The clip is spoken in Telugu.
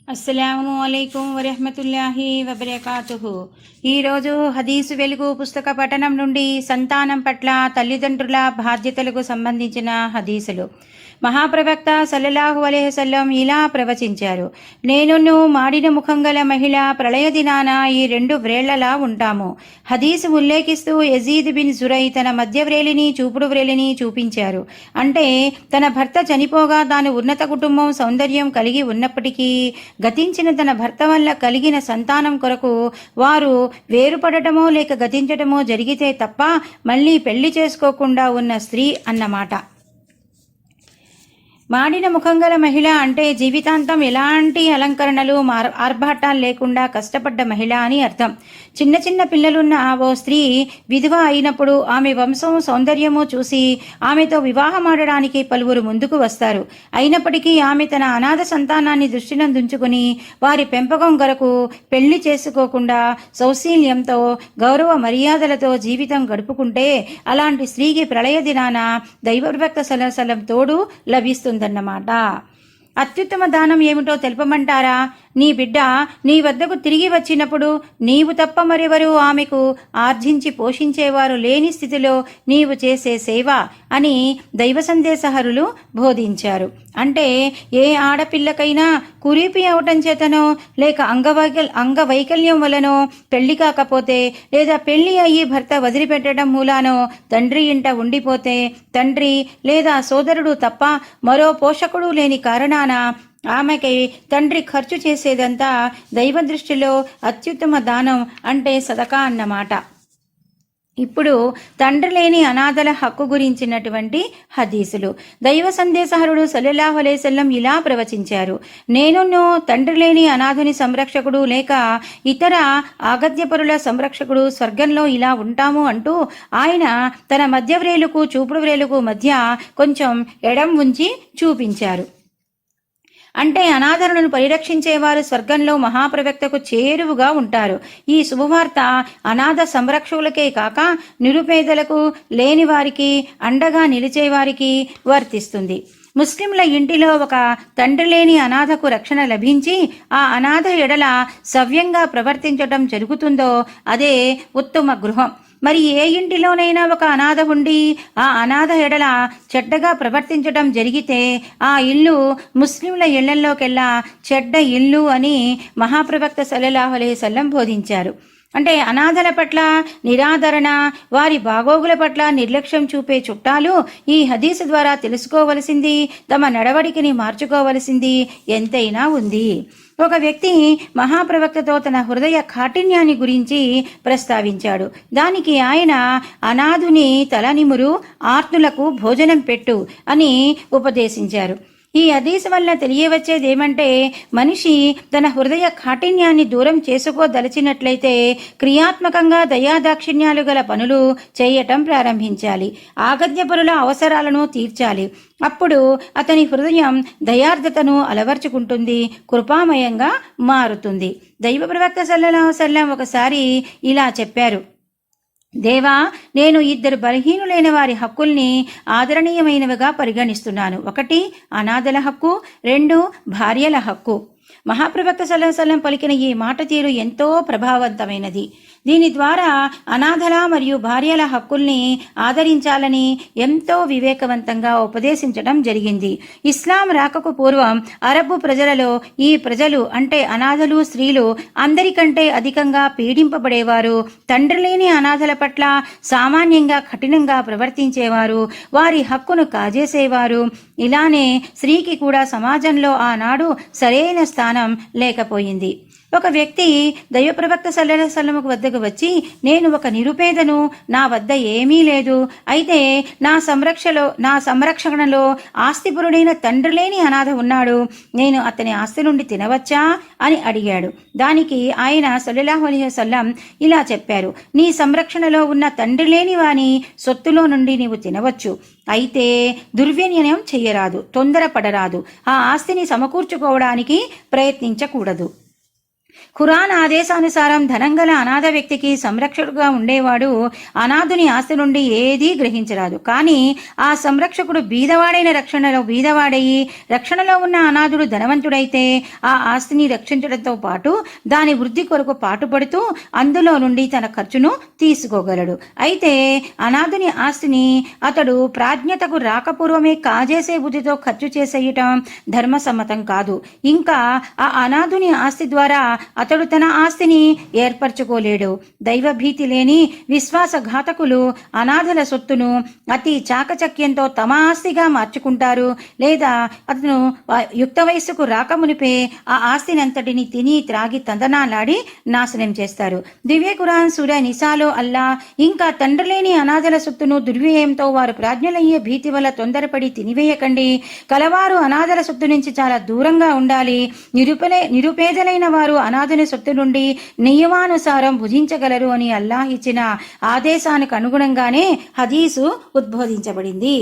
అస్సలాము అలైకుం వరహ్మతుల్లాహి వబరకాతుహు. ఈరోజు హదీసు వెలుగు పుస్తక పఠనం నుండి సంతానం పట్ల తల్లిదండ్రుల బాధ్యతలకు సంబంధించిన హదీసులు. మహాప్రవక్త సల్లల్లాహు అలైహి వసల్లం ఇలా ప్రవచించారు: నేనును మాడిన ముఖం గల మహిళ ప్రళయ దినాన ఈ రెండు వ్రేళ్లలా ఉంటాము. హదీసు ఉల్లేఖిస్తూ యజీద్ బిన్ జురై తన మధ్య వ్రేలిని చూపుడు వ్రేలిని చూపించారు. అంటే తన భర్త చనిపోగా తాను ఉన్నత కుటుంబం సౌందర్యం కలిగి ఉన్నప్పటికీ గతించిన తన భర్త వల్ల కలిగిన సంతానం కొరకు వారు వేరుపడటమో లేక గతించటమో జరిగితే తప్ప మళ్ళీ పెళ్లి చేసుకోకుండా ఉన్న స్త్రీ అన్నమాట. మాడిన ముఖం గల మహిళ అంటే జీవితాంతం ఎలాంటి అలంకరణలు ఆర్భాటాలు లేకుండా కష్టపడ్డ మహిళ అని అర్థం. చిన్న చిన్న పిల్లలున్న ఓ స్త్రీ విధవ అయినప్పుడు ఆమె వంశం సౌందర్యము చూసి ఆమెతో వివాహమాడడానికి పలువురు ముందుకు వస్తారు. అయినప్పటికీ ఆమె తన అనాథ సంతానాన్ని దృష్టినందుంచుకుని వారి పెంపకం కొరకు పెళ్లి చేసుకోకుండా సౌశీల్యంతో గౌరవ మర్యాదలతో జీవితం గడుపుకుంటే అలాంటి స్త్రీకి ప్రళయ దినాన దైవప్రవక్త సల్లల్లాహు అలైహి వసల్లం తోడు లభిస్తుందన్నమాట. అత్యుత్తమ దానం ఏమిటో తెలుపమంటారా? నీ బిడ్డ నీ వద్దకు తిరిగి వచ్చినప్పుడు నీవు తప్ప మరెవరూ ఆమెకు ఆర్జించి పోషించేవారు లేని స్థితిలో నీవు చేసే సేవ అని దైవ సందేశహరులు బోధించారు. అంటే ఏ ఆడపిల్లకైనా కురీపి అవటం చేతనో లేక అంగవైకల్యం వలనో పెళ్లి కాకపోతే లేదా పెళ్లి అయ్యి భర్త వదిలిపెట్టడం మూలానో తండ్రి ఇంట ఉండిపోతే తండ్రి లేదా సోదరుడు తప్ప మరో పోషకుడు లేని కారణాన ఆమెకి తండ్రి ఖర్చు చేసేదంతా దైవ దృష్టిలో అత్యుత్తమ దానం అంటే సదకా అన్నమాట. ఇప్పుడు తండ్రి లేని అనాథల హక్కు గురించినటువంటి హదీసులు. దైవ సందేశహరుడు సల్లల్లాహు అలైహి వసల్లం ఇలా ప్రవచించారు: నేనును తండ్రి లేని అనాథుని సంరక్షకుడు లేక ఇతర ఆగత్యపరుల సంరక్షకుడు స్వర్గంలో ఇలా ఉంటాము అంటూ ఆయన తన మధ్య వ్రేలుకు చూపుడు వ్రేలుకు మధ్య కొంచెం ఎడం ఉంచి చూపించారు. అంటే అనాథలను పరిరక్షించేవారు స్వర్గంలో మహాప్రవక్తకు చేరువుగా ఉంటారు. ఈ శుభవార్త అనాథ సంరక్షకులకే కాక నిరుపేదలకు, లేని వారికి, అండగా నిలిచేవారికి వర్తిస్తుంది. ముస్లింల ఇంటిలో ఒక తండ్రి లేని అనాథకు రక్షణ లభించి ఆ అనాథ ఎడల సవ్యంగా ప్రవర్తించటం జరుగుతుందో అదే ఉత్తమ గృహం. మరి ఏ ఇంటిలోనైనా ఒక అనాథ ఉండి ఆ అనాథ ఎడల చెడ్డగా ప్రవర్తించడం జరిగితే ఆ ఇల్లు ముస్లింల ఇళ్లలోకెల్లా చెడ్డ ఇల్లు అని మహాప్రవక్త సల్లల్లాహు అలైహి వసల్లం బోధించారు. అంటే అనాథల పట్ల నిరాదరణ, వారి బాగోగుల పట్ల నిర్లక్ష్యం చూపే చుట్టాలు ఈ హదీసు ద్వారా తెలుసుకోవలసింది, తమ నడవడికని మార్చుకోవలసింది ఎంతైనా ఉంది. ఒక వ్యక్తి మహాప్రవక్తతో తన హృదయ కాఠిన్యాన్ని గురించి ప్రస్తావించాడు. దానికి ఆయన అనాథుని తలనిమురు, ఆర్తులకు భోజనం పెట్టు అని ఉపదేశించారు. ఈ హదీసు వల్ల తెలియవచ్చేదేమంటే మనిషి తన హృదయ కాఠిన్యాన్ని దూరం చేసుకోదలిచినట్లయితే క్రియాత్మకంగా దయాదాక్షిణ్యాలు గల పనులు చేయటం ప్రారంభించాలి. ఆగత్యపరుల అవసరాలను తీర్చాలి. అప్పుడు అతని హృదయం దయార్ద్రతను అలవర్చుకుంటుంది, కృపామయంగా మారుతుంది. దైవ ప్రవక్త సల్లల్లాహు అలైహి వసల్లం ఒకసారి ఇలా చెప్పారు: దేవా, నేను ఇద్దరు బలహీనులైన వారి హక్కుల్ని ఆదరణీయమైనవిగా పరిగణిస్తున్నాను. 1 అనాథల హక్కు, 2 భార్యల హక్కు. మహాప్రవక్త సల్లల్లాహు అలైహి వసల్లం పలికిన ఈ మాట తీరు ఎంతో ప్రభావవంతమైనది. దీని ద్వారా అనాథల మరియు భార్యల హక్కుల్ని ఆదరించాలని ఎంతో వివేకవంతంగా ఉపదేశించడం జరిగింది. ఇస్లాం రాకకు పూర్వం అరబ్బు ప్రజలలో ఈ ప్రజలు అంటే అనాథలు, స్త్రీలు అందరికంటే అధికంగా పీడింపబడేవారు. తండ్రి లేని అనాథల పట్ల సామాన్యంగా కఠినంగా ప్రవర్తించేవారు, వారి హక్కును కాజేసేవారు. ఇలానే స్త్రీకి కూడా సమాజంలో ఆనాడు సరైన స్థానం లేకపోయింది. ఒక వ్యక్తి దైవప్రవక్త సల్లల్లాహు అలైహి వసల్లం వద్దకు వచ్చి, నేను ఒక నిరుపేదను, నా వద్ద ఏమీ లేదు, అయితే నా సంరక్షణలో ఆస్తిపరుడైన తండ్రి లేని అనాథ ఉన్నాడు, నేను అతని ఆస్తి నుండి తినవచ్చా అని అడిగాడు. దానికి ఆయన సల్లల్లాహు అలైహి వసల్లం ఇలా చెప్పారు: నీ సంరక్షణలో ఉన్న తండ్రి లేని వాని సొత్తులో నుండి నీవు తినవచ్చు, అయితే దుర్వినియోగం చెయ్యరాదు, తొందరపడరాదు, ఆ ఆస్తిని సమకూర్చుకోవడానికి ప్రయత్నించకూడదు. ఖురాన్ ఆదేశానుసారం ధనంగల అనాథ వ్యక్తికి సంరక్షకుడుగా ఉండేవాడు అనాథుని ఆస్తి నుండి ఏదీ గ్రహించరాదు. కానీ ఆ సంరక్షకుడు బీదవాడయి రక్షణలో ఉన్న అనాథుడు ధనవంతుడైతే ఆ ఆస్తిని రక్షించడంతో పాటు దాని వృద్ధి కొరకు పాటుపడుతూ అందులో నుండి తన ఖర్చును తీసుకోగలడు. అయితే అనాథుని ఆస్తిని అతడు ప్రాజ్ఞతకు రాకపూర్వమే కాజేసే బుద్ధితో ఖర్చు చేసేయటం ధర్మసమ్మతం కాదు. ఇంకా ఆ అనాథుని ఆస్తి ద్వారా అతడు తన ఆస్తిని ఏర్పరచుకోలేడు. దైవభీతి లేని విశ్వాసఘాతకులు అనాథల సొత్తును అతి చాకచక్యంతో తమ ఆస్తిగా మార్చుకుంటారు. లేదా అతను యుక్త వయస్సుకు రాకమునిపే ఆ ఆస్తిని అంతటిని తిని త్రాగి తందనాలాడి నాశనం చేస్తారు. దివ్య ఖురాన్ సూరా నిసాలో అల్లా ఇంకా తండ్రి లేని అనాథల సొత్తును దుర్వ్యయంతో వారు ప్రాజ్ఞలయ్యే భీతి వల్ల తొందరపడి తినివేయకండి. కలవారు అనాథల సొత్తు నుంచి చాలా దూరంగా ఉండాలి. నిరుపేదలైన వారు అనాథుని సొత్తు నుండి నియమానుసారం భుజించగలరు అని అల్లాహ్ ఇచ్చిన ఆదేశానికి అనుగుణంగానే హదీసు ఉద్బోధించబడింది.